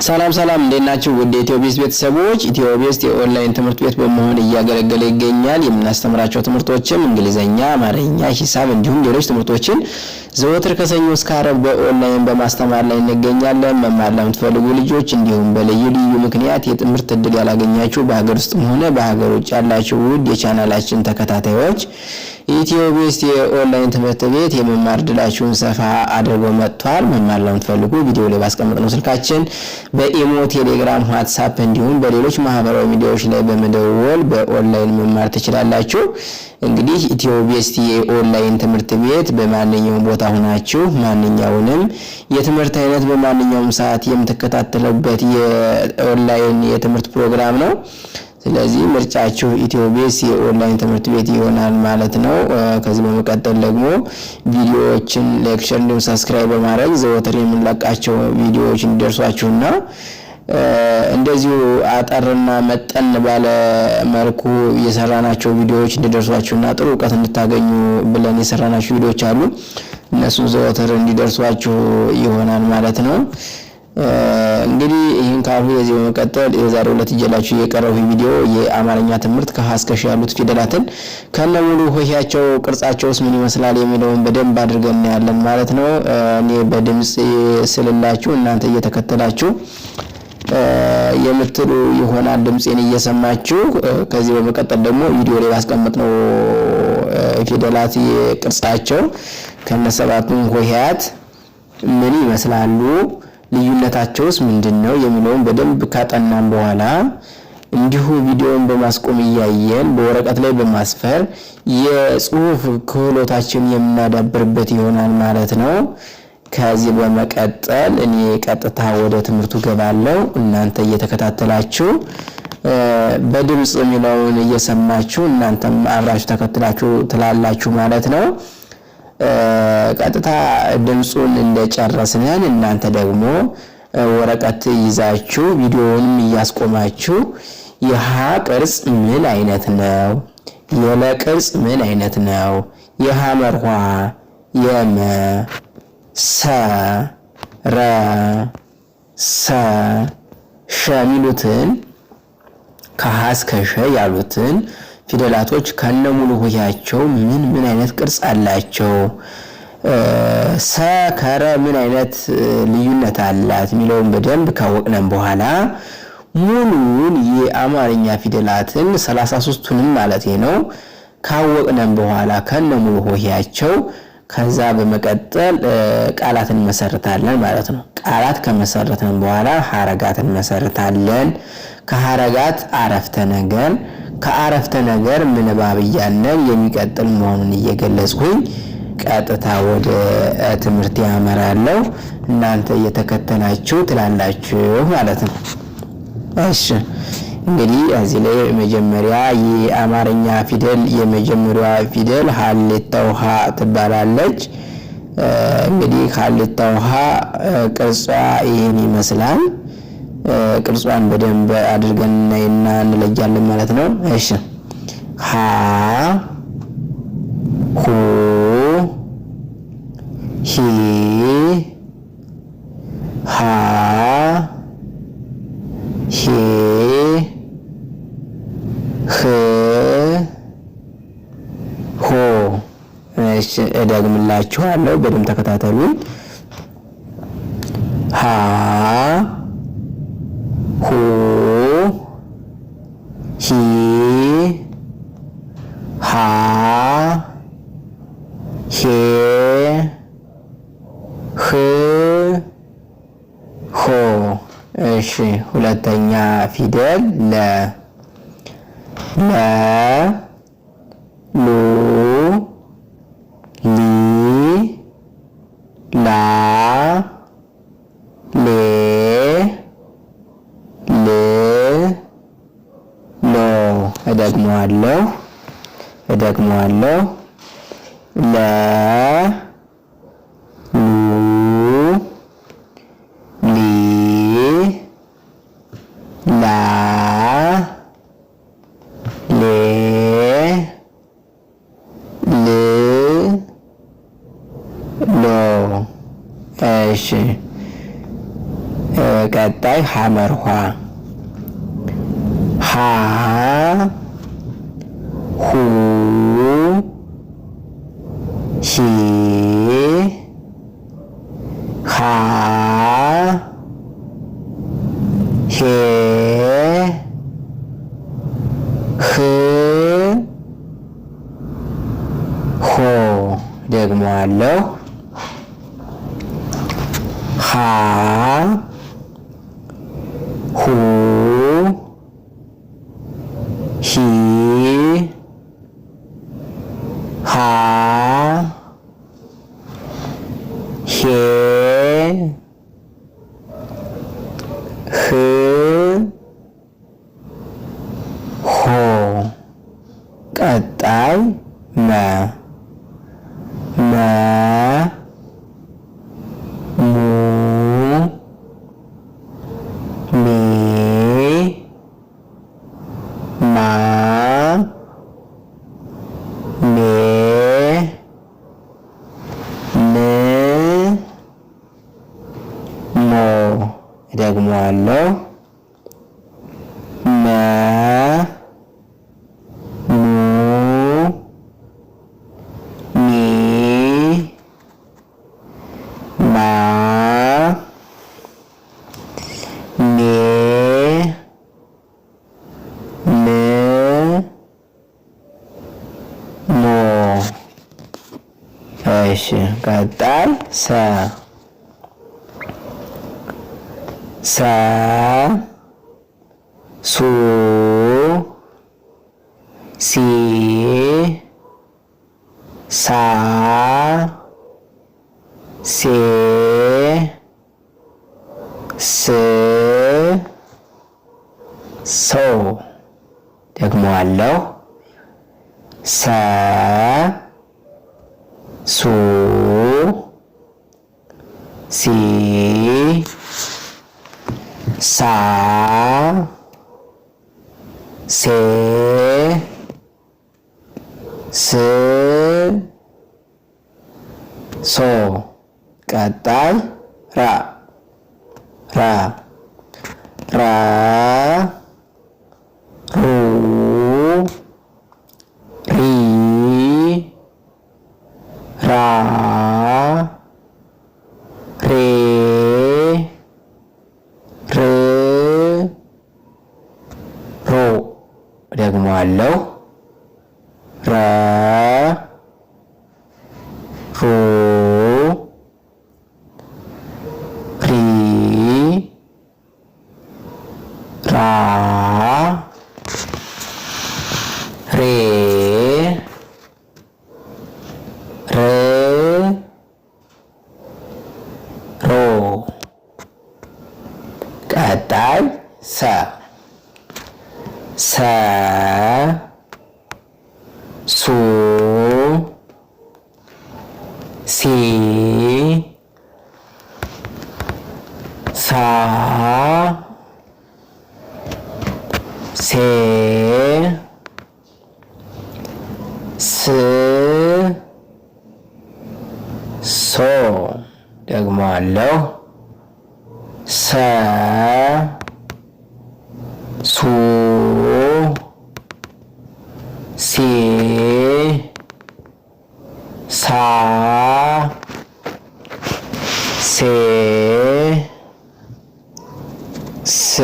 ሰላም እንዴናችሁ ውድ ኢትዮቤስ ቤተሰቦች ኢትዮቤስ የኦንላይን ትምህርት ቤት በመሆን እያገለገለ ይገኛል። የምናስተምራቸው ትምህርቶችም እንግሊዘኛ፣ አማርኛ፣ ሂሳብ እንዲሁም ሌሎች ትምህርቶችን ዘወትር ከሰኞ እስከ ዓርብ በኦንላይን በማስተማር ላይ እንገኛለን። መማር ለምትፈልጉ ልጆች እንዲሁም በልዩ ምክንያት የትምህርት እድል ያላገኛችሁ በሀገር ውስጥም ሆነ በሀገር ውጭ ያላችሁ ውድ የቻናላችን ተከታታዮች ኢትዮቤስ የኦንላይን ትምህርት ቤት የመማር እድላችሁን ሰፋ አድርጎ መጥቷል። መማር ለምትፈልጉ ቪዲዮ ላይ ባስቀመጥነው ስልካችን በኢሞ፣ ቴሌግራም፣ ዋትስአፕ እንዲሁም በሌሎች ማህበራዊ ሚዲያዎች ላይ በመደወል በኦንላይን መማር ትችላላችሁ። እንግዲህ ኢትዮቤስ የኦንላይን ትምህርት ቤት በማንኛውም ቦታ ሆናችሁ ማንኛውንም የትምህርት አይነት በማንኛውም ሰዓት የምትከታተሉበት የኦንላይን የትምህርት ፕሮግራም ነው። ስለዚህ ምርጫችሁ ኢትዮቤስ የኦንላይን ትምህርት ቤት ይሆናል ማለት ነው። ከዚህ በመቀጠል ደግሞ ቪዲዮዎችን ሌክቸር እንዲሁም ሰብስክራይብ በማድረግ ዘወትር የምንለቃቸው ቪዲዮዎች እንዲደርሷችሁና እንደዚሁ አጠርና መጠን ባለ መልኩ የሰራናቸው ቪዲዮዎች እንዲደርሷችሁና ጥሩ ዕውቀት እንድታገኙ ብለን የሰራናቸው ቪዲዮዎች አሉ። እነሱ ዘወትር እንዲደርሷችሁ ይሆናል ማለት ነው። እንግዲህ ይሄን ካሉ የዚህ በመቀጠል የዛሬው ዕለት ይዤላችሁ የቀረበው ቪዲዮ የአማርኛ ትምህርት ከሀ እስከ ሸ ያሉት ፊደላትን ከነሙሉ ሆሄያቸው ቅርጻቸውስ ምን ይመስላል የሚለውን በደንብ አድርገን ያለን ማለት ነው። እኔ በድምጽ ስልላችሁ እናንተ እየተከተላችሁ የምትሉ ይሆናል ድምጼን እየሰማችሁ። ከዚህ በመቀጠል ደግሞ ቪዲዮ ላይ ያስቀመጥነው ፊደላት የቅርጻቸው ከነሰባቱ ሆሄያት ምን ይመስላሉ ልዩነታቸውስ ምንድነው የሚለውን በደንብ ካጠናን በኋላ እንዲሁ ቪዲዮን በማስቆም እያየን በወረቀት ላይ በማስፈር የጽሁፍ ክህሎታችን የምናዳብርበት ይሆናል ማለት ነው። ከዚህ በመቀጠል እኔ ቀጥታ ወደ ትምህርቱ ገባለሁ። እናንተ እየተከታተላችሁ በድምጽ የሚለውን እየሰማችሁ እናንተም አብራችሁ ተከታተላችሁ ትላላችሁ ማለት ነው። ቀጥታ ድምጹን እንደጨረስን እናንተ ደግሞ ወረቀት ይዛችሁ ቪዲዮውንም እያስቆማችሁ የሀ ቅርጽ ምን አይነት ነው፣ የለ ቅርጽ ምን አይነት ነው፣ የሀ መርኋ፣ የመ፣ ሰ፣ ረ፣ ሰ፣ ሸ ሚሉትን ከሀ እስከ ሸ ያሉትን ፊደላቶች ከነሙሉ ሆሄያቸው ምን አይነት ቅርጽ አላቸው፣ ሰ ከረ ምን አይነት ልዩነት አላት የሚለውን በደንብ ካወቅነን በኋላ ሙሉን የአማርኛ ፊደላትን 33ቱንም ማለት ነው ካወቅነን በኋላ ከነሙሉ ሆሄያቸው ከዛ በመቀጠል ቃላትን መሰረታለን ማለት ነው። ቃላት ከመሰረተን በኋላ ሐረጋትን መሰረታለን። ከሐረጋት አረፍተ ነገር፣ ከአረፍተ ነገር ምንባብ እያለን የሚቀጥል መሆኑን እየገለጽኩኝ ቀጥታ ወደ ትምህርት ያመራለሁ። እናንተ እየተከተላችሁ ትላላችሁ ማለት ነው። እሺ እንግዲህ እዚህ ላይ መጀመሪያ የአማርኛ ፊደል የመጀመሪያዋ ፊደል ሀሌታው ሀ ትባላለች። እንግዲህ ሀሌታው ሀ ቅርጿ ይሄን ይመስላል። ቅርጿን በደንብ አድርገን እናይና እንለያለን ማለት ነው። እሺ ሀ ሁ ሂ ሃ ሄ ህ ሆ። እሺ እደግምላችኋለሁ በደንብ ተከታተሉ። ሃ ሁ ሂ ሃ ሄ ህ ሆ። እሺ ሁለተኛ ፊደል ለ ሉ ሊ ላ ሌ ል ሎ። እደግመዋለሁ ለ ሉ ሊ ላ ሌ ል ሎ። እሺ ቀጣይ ሐመርኋ ሀ ሁ ሂ ሃ ሄ ህ ሆ ደግሞ አለው ሃ ሁ ሂ ሃ ሄ ህ ሆ ቀጣይ መ መ ሙ ሜ ማ ሜ ን ሞ እደግመዋለሁ መ ሙ ሜ ማ ሜ ን ሞ እሺ ቀጣይ ሰ ሰ ሱ ሲ ሳ ሴ ስ ሶ ደግመዋለሁ ሰ ሱ ሲ ሳ ሴ ስ ሶ ቀጣይ ራ ራ ራ ሩ ሪ ራ ሬ ር ሮ ደግመዋለሁ ረ ሩ ሪ ራ ሬ ር ሮ ቀጣይ ሰ ሰ ሱ ሲ ሳ ሴ ስ ሶ ደግመዋለሁ ሰ ሱ ሲ ሳ ሴ ስ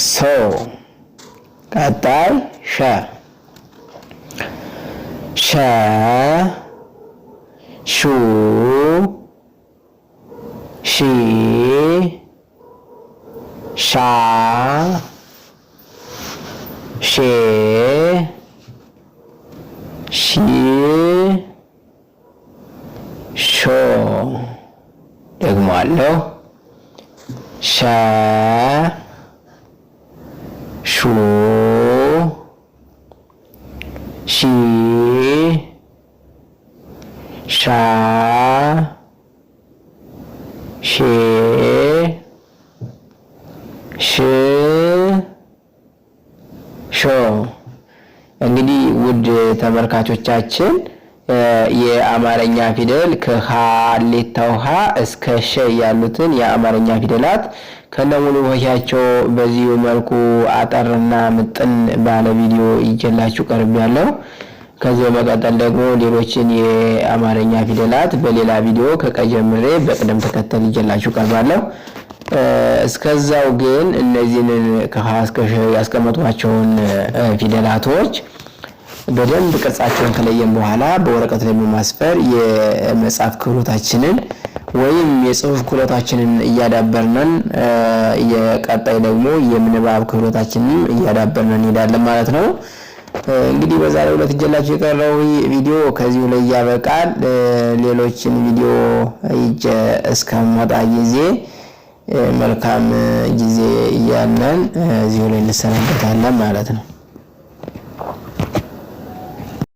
ሶ ቀጣይ ሸ ሸ ሹ ሺ ሻ ሼ ሺ ሾ ደግመዋለሁ ሸ ሹ ሺ ሻ ሼ ሽ ሾ እንግዲህ ውድ ተመልካቾቻችን የአማርኛ ፊደል ከሀሌታው ሀ እስከ ሸ ያሉትን የአማርኛ ፊደላት ከነሙሉ ሆሄያቸው በዚህ መልኩ አጠርና ምጥን ባለ ቪዲዮ ይዤላችሁ ቀርቤያለሁ። ከዚህ በመቀጠል ደግሞ ሌሎችን የአማርኛ ፊደላት በሌላ ቪዲዮ ከቀጀምሬ በቅደም ተከተል ይዤላችሁ ቀርባለሁ። እስከዛው ግን እነዚህን ከሀ እስከ ሸ ያስቀመጧቸውን ፊደላቶች በደንብ ቅርጻቸውን ከለየን በኋላ በወረቀት ላይ በማስፈር የመጻፍ ክህሎታችንን ወይም የጽሁፍ ክህሎታችንን እያዳበርነን የቀጣይ ደግሞ የምንባብ ክህሎታችንን እያዳበርነን እንሄዳለን ማለት ነው። እንግዲህ በዛሬው ዕለት ይዤላችሁ የቀረው ቪዲዮ ከዚሁ ላይ ያበቃል። ሌሎችን ቪዲዮ ይዤ እስከመጣ ጊዜ መልካም ጊዜ እያለን እዚሁ ላይ እንሰናበታለን ማለት ነው።